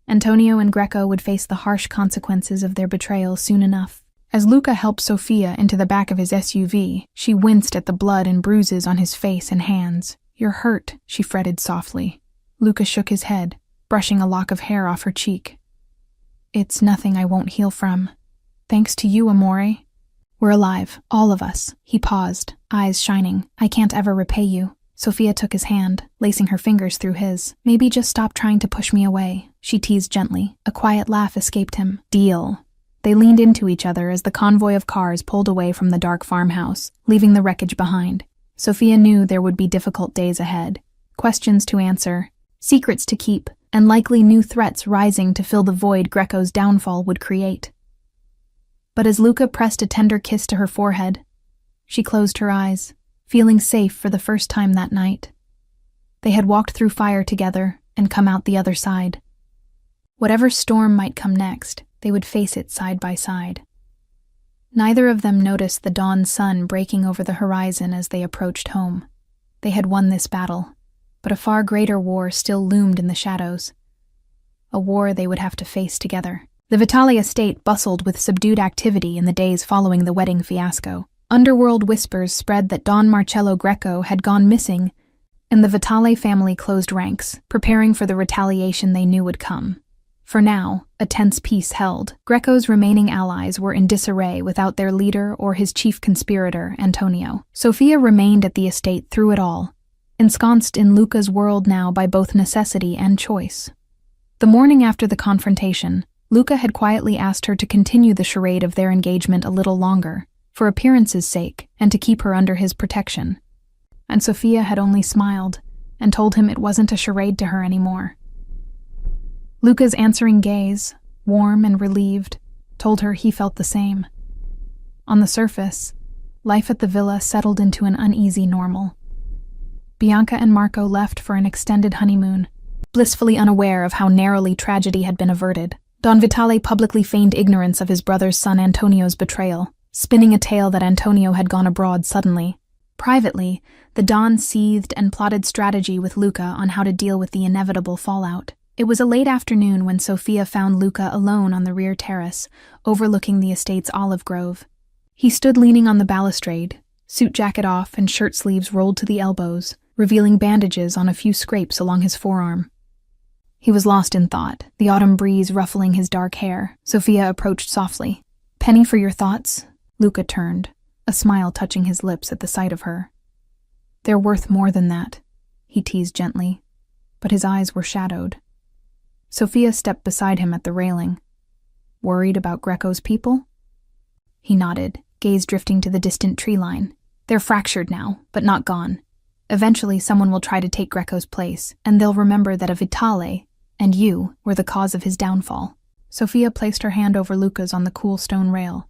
Antonio and Greco would face the harsh consequences of their betrayal soon enough. As Luca helped Sophia into the back of his SUV, she winced at the blood and bruises on his face and hands. "You're hurt," she fretted softly. Luca shook his head, brushing a lock of hair off her cheek. "It's nothing I won't heal from. Thanks to you, Amore. We're alive, all of us." He paused, eyes shining. "I can't ever repay you." Sophia took his hand, lacing her fingers through his. "Maybe just stop trying to push me away," she teased gently. A quiet laugh escaped him. "Deal." They leaned into each other as the convoy of cars pulled away from the dark farmhouse, leaving the wreckage behind. Sophia knew there would be difficult days ahead. Questions to answer, secrets to keep, and likely new threats rising to fill the void Greco's downfall would create. But as Luca pressed a tender kiss to her forehead, She closed her eyes, feeling safe for the first time that night. They had walked through fire together and come out the other side. Whatever storm might come next, they would face it side by side. Neither of them noticed the dawn sun breaking over the horizon as they approached home. They had won this battle, but a far greater war still loomed in the shadows. A war they would have to face together. The Vitale estate bustled with subdued activity in the days following the wedding fiasco. Underworld whispers spread that Don Marcello Greco had gone missing, and the Vitale family closed ranks, preparing for the retaliation they knew would come. For now, a tense peace held. Greco's remaining allies were in disarray without their leader or his chief conspirator, Antonio. Sofia remained at the estate through it all, ensconced in Luca's world now by both necessity and choice. The morning after the confrontation, Luca had quietly asked her to continue the charade of their engagement a little longer, for appearance's sake, and to keep her under his protection. And Sofia had only smiled, and told him it wasn't a charade to her anymore. Luca's answering gaze, warm and relieved, told her he felt the same. On the surface, life at the villa settled into an uneasy normal. Bianca and Marco left for an extended honeymoon, blissfully unaware of how narrowly tragedy had been averted. Don Vitale publicly feigned ignorance of his brother's son Antonio's betrayal, spinning a tale that Antonio had gone abroad suddenly. Privately, the Don seethed and plotted strategy with Luca on how to deal with the inevitable fallout. It was a late afternoon when Sofia found Luca alone on the rear terrace, overlooking the estate's olive grove. He stood leaning on the balustrade, suit jacket off and shirt sleeves rolled to the elbows, revealing bandages on a few scrapes along his forearm. He was lost in thought, the autumn breeze ruffling his dark hair. Sofia approached softly. "Penny for your thoughts?" Luca turned, a smile touching his lips at the sight of her. "They're worth more than that," he teased gently, but his eyes were shadowed. Sofia stepped beside him at the railing. "Worried about Greco's people?" He nodded, gaze drifting to the distant tree line. "They're fractured now, but not gone. Eventually someone will try to take Greco's place, and they'll remember that a Vitale and you were the cause of his downfall." Sofia placed her hand over Luca's on the cool stone rail.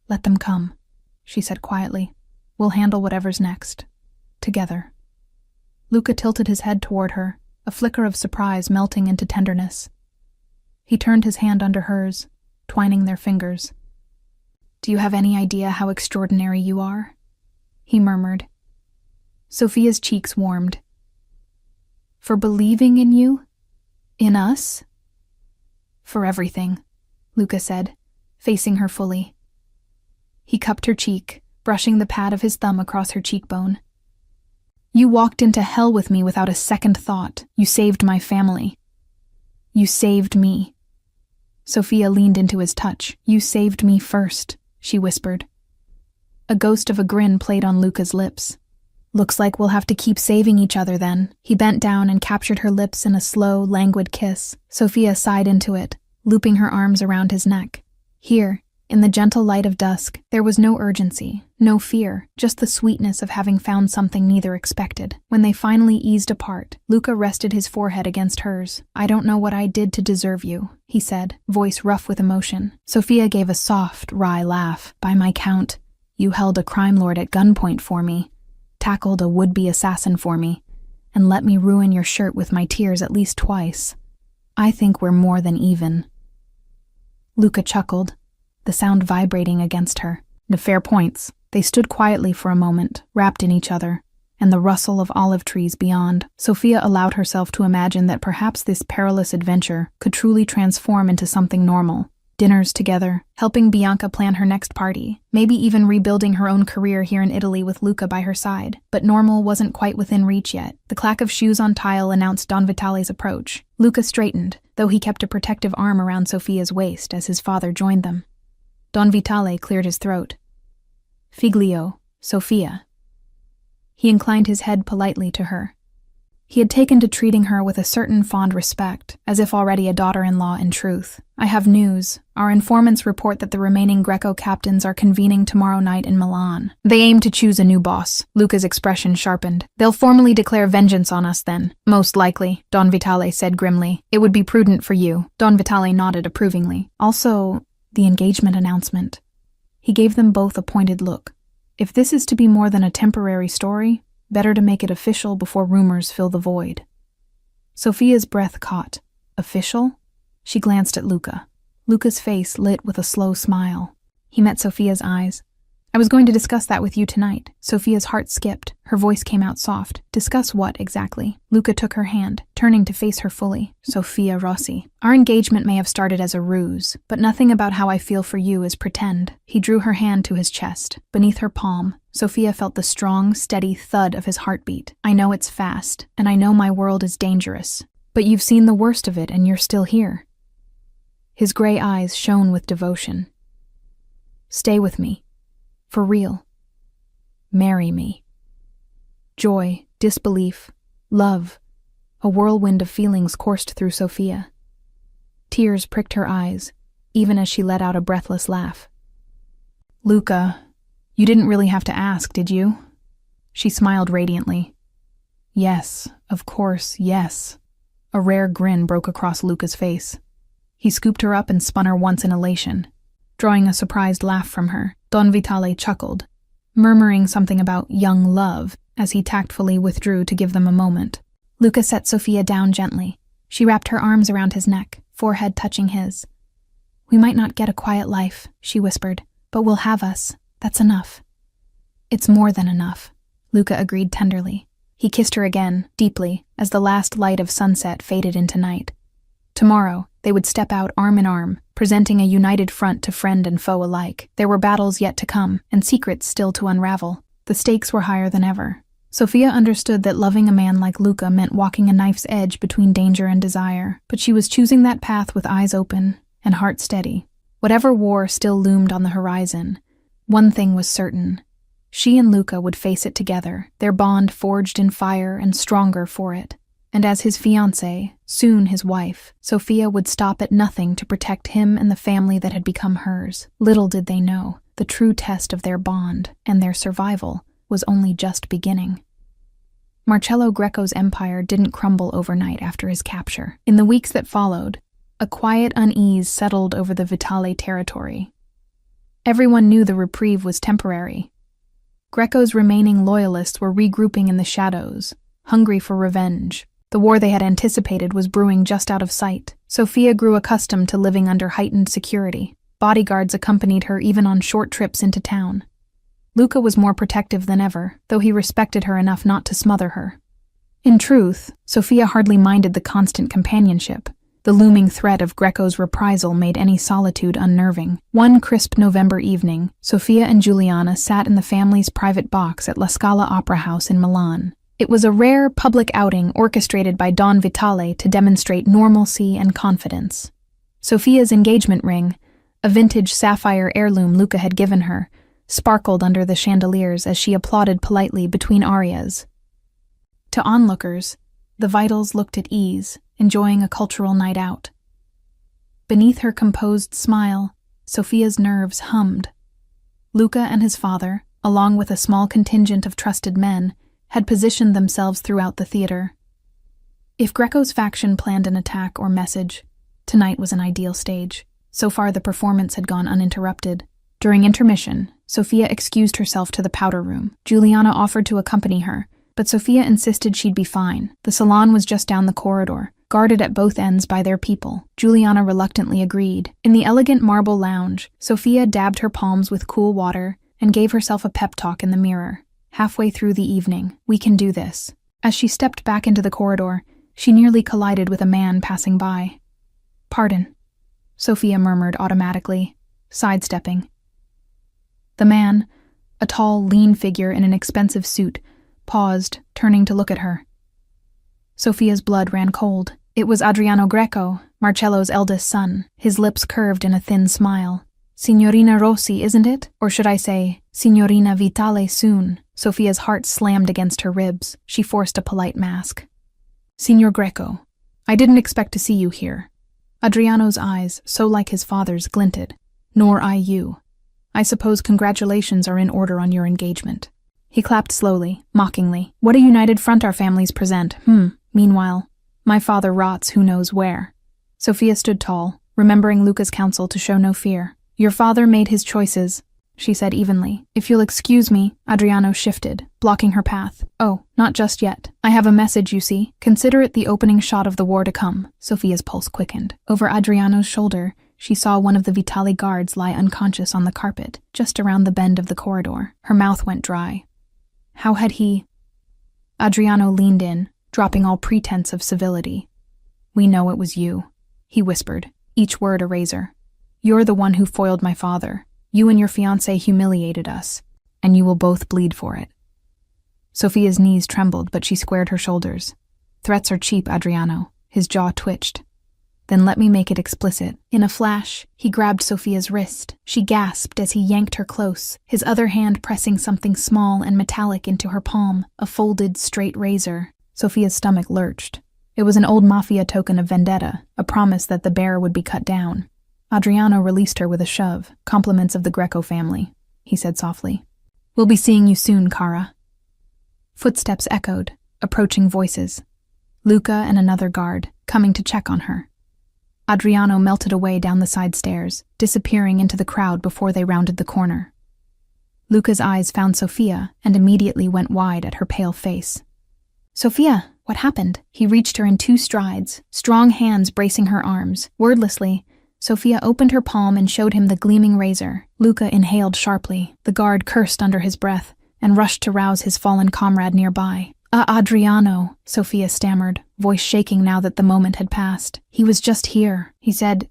"Let them come," she said quietly. "We'll handle whatever's next. Together." Luca tilted his head toward her, a flicker of surprise melting into tenderness. He turned his hand under hers, twining their fingers. "Do you have any idea how extraordinary you are?" he murmured. Sofia's cheeks warmed. "For believing in you? In us?" "For everything," Luca said, facing her fully. He cupped her cheek, brushing the pad of his thumb across her cheekbone. "You walked into hell with me without a second thought. You saved my family. You saved me." Sofia leaned into his touch. "You saved me first," she whispered. A ghost of a grin played on Luca's lips. "Looks like we'll have to keep saving each other then." He bent down and captured her lips in a slow, languid kiss. Sofia sighed into it, looping her arms around his neck. Here, in the gentle light of dusk, there was no urgency, no fear, just the sweetness of having found something neither expected. When they finally eased apart, Luca rested his forehead against hers. "I don't know what I did to deserve you," he said, voice rough with emotion. Sofia gave a soft, wry laugh. "By my count, you held a crime lord at gunpoint for me, tackled a would-be assassin for me, and let me ruin your shirt with my tears at least twice. I think we're more than even." Luca chuckled, the sound vibrating against her. "The fair points." They stood quietly for a moment, wrapped in each other, and the rustle of olive trees beyond. Sofia allowed herself to imagine that perhaps this perilous adventure could truly transform into something normal. Dinners together, helping Bianca plan her next party, maybe even rebuilding her own career here in Italy with Luca by her side. But normal wasn't quite within reach yet. The clack of shoes on tile announced Don Vitale's approach. Luca straightened, though he kept a protective arm around Sofia's waist as his father joined them. Don Vitale cleared his throat. "Figlio, Sofia." He inclined his head politely to her. He had taken to treating her with a certain fond respect, as if already a daughter-in-law in truth. "I have news. Our informants report that the remaining Greco captains are convening tomorrow night in Milan. They aim to choose a new boss." Luca's expression sharpened. "They'll formally declare vengeance on us then." "Most likely," Don Vitale said grimly. "It would be prudent for you." Don Vitale nodded approvingly. "Also, the engagement announcement." He gave them both a pointed look. If this is to be more than a temporary story, better to make it official before rumors fill the void. Sophia's breath caught. Official? She glanced at Luca. Luca's face lit with a slow smile. He met Sophia's eyes. I was going to discuss that with you tonight. Sophia's heart skipped. Her voice came out soft. Discuss what, exactly? Luca took her hand, turning to face her fully. Sophia Rossi. Our engagement may have started as a ruse, but nothing about how I feel for you is pretend. He drew her hand to his chest. Beneath her palm, Sophia felt the strong, steady thud of his heartbeat. I know it's fast, and I know my world is dangerous. But you've seen the worst of it, and you're still here. His gray eyes shone with devotion. Stay with me. For real. Marry me. Joy, disbelief, love. A whirlwind of feelings coursed through Sophia. Tears pricked her eyes, even as she let out a breathless laugh. Luca, you didn't really have to ask, did you? She smiled radiantly. Yes, of course, yes. A rare grin broke across Luca's face. He scooped her up and spun her once in elation. Drawing a surprised laugh from her, Don Vitale chuckled, murmuring something about young love as he tactfully withdrew to give them a moment. Luca set Sophia down gently. She wrapped her arms around his neck, forehead touching his. We might not get a quiet life, she whispered, but we'll have us. That's enough. It's more than enough, Luca agreed tenderly. He kissed her again, deeply, as the last light of sunset faded into night. Tomorrow, they would step out arm in arm, presenting a united front to friend and foe alike. There were battles yet to come, and secrets still to unravel. The stakes were higher than ever. Sophia understood that loving a man like Luca meant walking a knife's edge between danger and desire, but she was choosing that path with eyes open and heart steady. Whatever war still loomed on the horizon, one thing was certain. She and Luca would face it together, their bond forged in fire and stronger for it. And as his fiancée, soon his wife, Sophia would stop at nothing to protect him and the family that had become hers. Little did they know, the true test of their bond and their survival was only just beginning. Marcello Greco's empire didn't crumble overnight after his capture. In the weeks that followed, a quiet unease settled over the Vitale territory. Everyone knew the reprieve was temporary. Greco's remaining loyalists were regrouping in the shadows, hungry for revenge. The war they had anticipated was brewing just out of sight. Sophia grew accustomed to living under heightened security. Bodyguards accompanied her even on short trips into town. Luca was more protective than ever, though he respected her enough not to smother her. In truth, Sophia hardly minded the constant companionship. The looming threat of Greco's reprisal made any solitude unnerving. One crisp November evening, Sophia and Giuliana sat in the family's private box at La Scala Opera House in Milan. It was a rare public outing orchestrated by Don Vitale to demonstrate normalcy and confidence. Sophia's engagement ring, a vintage sapphire heirloom Luca had given her, sparkled under the chandeliers as she applauded politely between arias. To onlookers, the Vitals looked at ease, enjoying a cultural night out. Beneath her composed smile, Sophia's nerves hummed. Luca and his father, along with a small contingent of trusted men, had positioned themselves throughout the theater. If Greco's faction planned an attack or message, tonight was an ideal stage. So far, the performance had gone uninterrupted. During intermission, Sophia excused herself to the powder room. Giuliana offered to accompany her, but Sophia insisted she'd be fine. The salon was just down the corridor, guarded at both ends by their people. Giuliana reluctantly agreed. In the elegant marble lounge, Sophia dabbed her palms with cool water and gave herself a pep talk in the mirror. Halfway through the evening, we can do this. As she stepped back into the corridor, she nearly collided with a man passing by. Pardon, Sophia murmured automatically, sidestepping. The man, a tall, lean figure in an expensive suit, paused, turning to look at her. Sophia's blood ran cold. It was Adriano Greco, Marcello's eldest son. His lips curved in a thin smile. Signorina Rossi, isn't it? Or should I say, Signorina Vitale soon? Sophia's heart slammed against her ribs. She forced a polite mask. Signor Greco, I didn't expect to see you here. Adriano's eyes, so like his father's, glinted. Nor I you. I suppose congratulations are in order on your engagement. He clapped slowly, mockingly. What a united front our families present. Meanwhile, my father rots who knows where. Sophia stood tall, remembering Luca's counsel to show no fear. Your father made his choices. she said evenly. If you'll excuse me, Adriano shifted, blocking her path. Oh, not just yet. I have a message, you see. Consider it the opening shot of the war to come. Sophia's pulse quickened. Over Adriano's shoulder, she saw one of the Vitali guards lie unconscious on the carpet, just around the bend of the corridor. Her mouth went dry. How had he... Adriano leaned in, dropping all pretense of civility. We know it was you, he whispered, each word a razor. You're the one who foiled my father. You and your fiancé humiliated us, and you will both bleed for it. Sophia's knees trembled, but she squared her shoulders. Threats are cheap, Adriano. His jaw twitched. Then let me make it explicit. In a flash, he grabbed Sophia's wrist. She gasped as he yanked her close, his other hand pressing something small and metallic into her palm, a folded, straight razor. Sophia's stomach lurched. It was an old Mafia token of vendetta, a promise that the bearer would be cut down. Adriano released her with a shove. Compliments of the Greco family, he said softly. We'll be seeing you soon, Cara. Footsteps echoed, approaching voices. Luca and another guard, coming to check on her. Adriano melted away down the side stairs, disappearing into the crowd before they rounded the corner. Luca's eyes found Sophia and immediately went wide at her pale face. Sophia, what happened? He reached her in 2 strides, strong hands bracing her arms. Wordlessly, Sophia opened her palm and showed him the gleaming razor. Luca inhaled sharply. The guard cursed under his breath and rushed to rouse his fallen comrade nearby. Adriano, Sophia stammered, voice shaking now that the moment had passed. He was just here. He said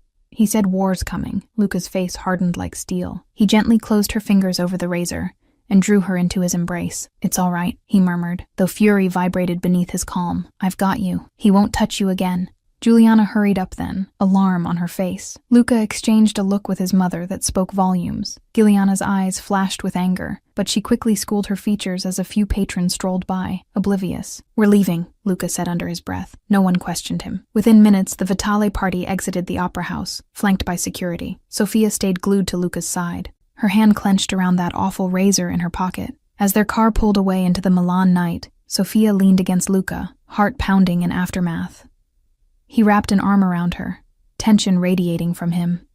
war's coming. Luca's face hardened like steel. He gently closed her fingers over the razor and drew her into his embrace. It's all right, he murmured, though fury vibrated beneath his calm. I've got you. He won't touch you again. Juliana hurried up then, alarm on her face. Luca exchanged a look with his mother that spoke volumes. Giuliana's eyes flashed with anger, but she quickly schooled her features as a few patrons strolled by, oblivious. We're leaving, Luca said under his breath. No one questioned him. Within minutes, the Vitale party exited the opera house, flanked by security. Sophia stayed glued to Luca's side, her hand clenched around that awful razor in her pocket. As their car pulled away into the Milan night, Sophia leaned against Luca, heart pounding in aftermath. He wrapped an arm around her, tension radiating from him.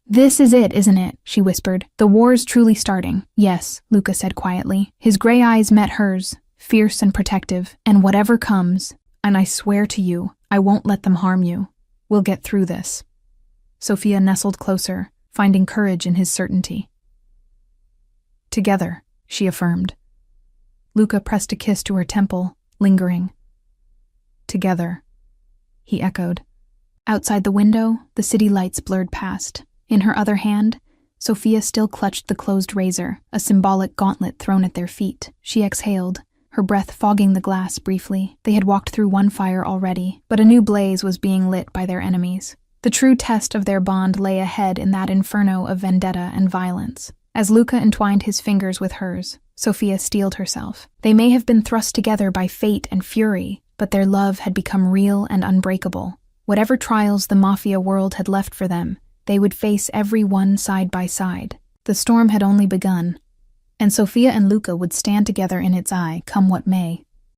This is it, isn't it? She whispered. The war's truly starting. Yes, Luca said quietly. His gray eyes met hers, fierce and protective. And whatever comes, and I swear to you, I won't let them harm you. We'll get through this. Sophia nestled closer, finding courage in his certainty. Together, she affirmed. Luca pressed a kiss to her temple, lingering. Together, he echoed. Outside the window, the city lights blurred past. In her other hand, Sophia still clutched the closed razor, a symbolic gauntlet thrown at their feet. She exhaled, her breath fogging the glass briefly. They had walked through one fire already, but a new blaze was being lit by their enemies. The true test of their bond lay ahead in that inferno of vendetta and violence. As Luca entwined his fingers with hers, Sophia steeled herself. They may have been thrust together by fate and fury, but their love had become real and unbreakable. Whatever trials the Mafia world had left for them, they would face every one side by side. The storm had only begun, and Sophia and Luca would stand together in its eye, come what may.